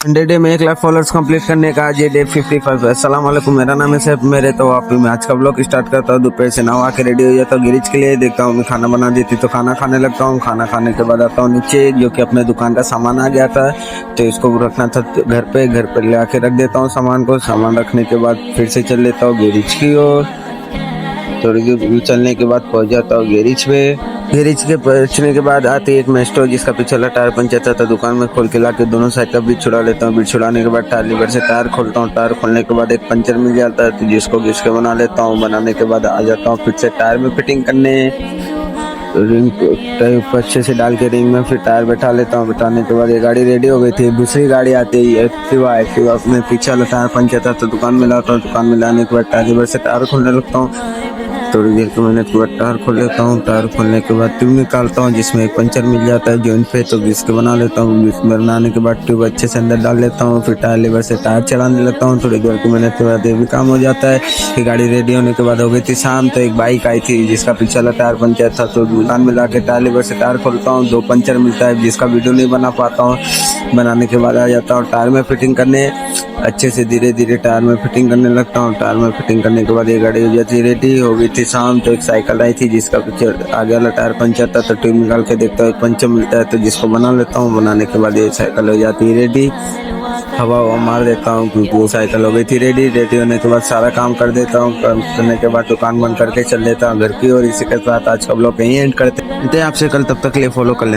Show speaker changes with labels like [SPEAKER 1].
[SPEAKER 1] Day में 1 lakh followers complete करने का आज ये डे 55 है। अस्सलाम वालेकुम, मेरा नाम है सैफ मेरे। तो आप मैं आज का ब्लॉग स्टार्ट करता हूँ। दोपहर से नहा के रेडी हो जाता हूँ गिरिज के लिए। देखता हूँ मैं खाना बना देती तो खाना खाने लगता हूँ। खाना खाने के बाद आता हूँ नीचे, जो कि अपने दुकान का सामान आ गया था तो इसको रखना था घर पे ले आके रख देता हूँ सामान को। सामान रखने के बाद फिर से चल लेता हूँ गिरिज की ओर। थोड़ी दूर चलने के बाद पहुंच जाता हूँ गैरेज पे। गैरेज के पहुंचने के बाद आते एक मेस्टो जिसका पीछे वाला टायर पंचर था, दुकान में खोल के ला के दोनों साइड का बीच छुड़ा लेता हूँ। बीच छुड़ाने के बाद टायर लीवर से टायर खोलता हूँ। टायर खोलने के बाद एक पंचर मिल जाता है तो जिसको घिस के बना लेता हूँ। बनाने के बाद आ जाता हूँ फिर से टायर में फिटिंग करने। रिंग टाइप अच्छे से डाल के रिंग में फिर टायर बैठा लेता हूँ। बैठाने के बाद ये गाड़ी रेडी हो गई थी। दूसरी गाड़ी आती है एक्टिवा में पीछे वाला टायर पंचर था तो दुकान में लाता हूँ। दुकान में लाने के बाद टायर लीवर से टायर खोलने लगता हूँ। थोड़ी देर के मैंने के बाद टायर खोल लेता हूँ। टायर खोलने के बाद ट्यूब निकालता हूँ जिसमें एक पंचर मिल जाता है जॉइंट पे, तो घिस के बना लेता हूँ। घिस बनाने के बाद ट्यूब अच्छे से अंदर डाल लेता हूँ। फिर टायर लीवर से टायर चलाने लगता हूँ। थोड़ी देर के मैंने के बाद ये भी काम हो जाता है। फिर गाड़ी रेडी होने के बाद हो गई थी शाम, तो एक बाइक आई थी जिसका पीछे वाला टायर पंचर था तो दुकान में ला के टायर लीवर से टायर खोलता हूँ। 2 पंचर मिलता है जिसका वीडियो नहीं बना पाता हूँ। बनाने के बाद आ जाता हूँ टायर में फिटिंग करने। अच्छे से धीरे धीरे टायर में फिटिंग करने लगता हूँ। टायर में फिटिंग करने के बाद ये गाड़ी हो जाती है रेडी। हो गई थी शाम, तो एक साइकिल आई थी जिसका पीछे आगे वाला टायर पंचर था तो ट्यूब निकाल के देखता हूँ एक पंचर मिलता है तो जिसको बना लेता हूँ। बनाने के बाद ये साइकिल हो जाती है रेडी। हवा मार देता हूँ क्योंकि वो साइकिल हो गई थी रेडी। रेडी होने के बाद सारा काम कर देता हूँ। काम करने के बाद दुकान बंद करके चल देता हूँ घर की। और इसी के साथ आज का ब्लॉग यहीं एंड करते हैं आपसे कल, तब तक के लिए फॉलो कर लें।